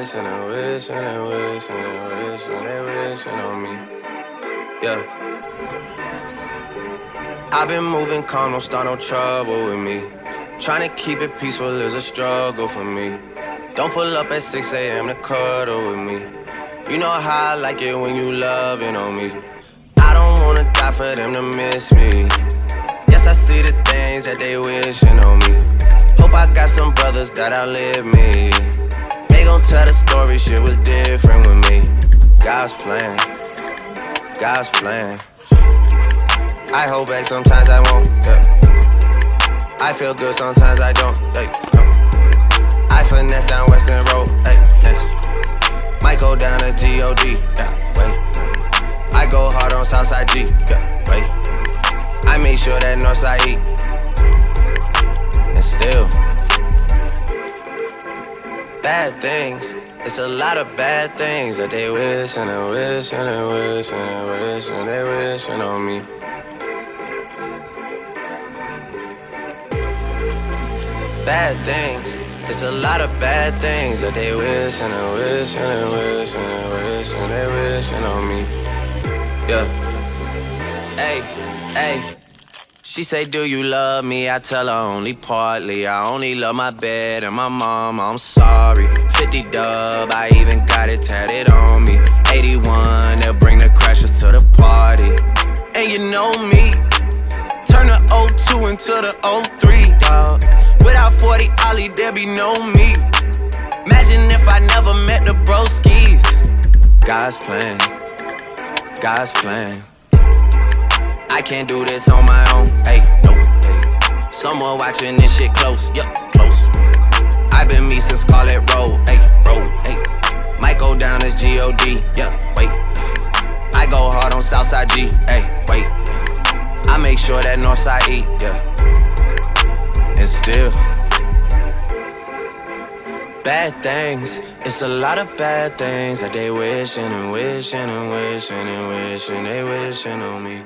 wishing and wishing and wishing and wishing they wishing on me. Yeah. I've been moving calm, don't start no trouble with me. Trying to keep it peaceful is a struggle for me. Don't pull up at 6 a.m. to cuddle with me. You know how I like it when you loving on me. I don't wanna die for them to miss me. Yes, I see the things that they wishing on me. Hope I got some brothers that outlive me. They gon' tell the story, shit was different with me. God's plan, God's plan. I hold back, sometimes I won't, yeah. I feel good, sometimes I don't, hey, no. I finesse down Western Road, hey, yes. Might go down to G.O.D., yeah, wait. I go hard on Southside G, yeah, wait. I make sure that Northside eat. And still, bad things. It's a lot of bad things that they wishing and wishing and wishing and wishing they wishing on me. Bad things. It's a lot of bad things that they wishing and wishing and wishing and wishing they wishing on me. Yeah. Hey, hey. She say, do you love me? I tell her only partly. I only love my bed and my mama, I'm sorry. 50 dub, I even got it tatted on me. 81, they'll bring the crashers to the party. And you know me, turn the 02 into the 03, dawg. Without 40 Ollie, there be no me. Imagine if I never met the broskies. God's plan, God's plan. I can't do this on my own, hey, nope, hey. Someone watching this shit close, yup, close. I've been me since Scarlet Road, hey, road, hey. Might go down as G.O.D., yeah, wait. I go hard on Southside G, hey, wait. I make sure that Northside eat, yeah. And still, bad things. It's a lot of bad things that they wishing and wishing and wishing and wishing they wishing on me.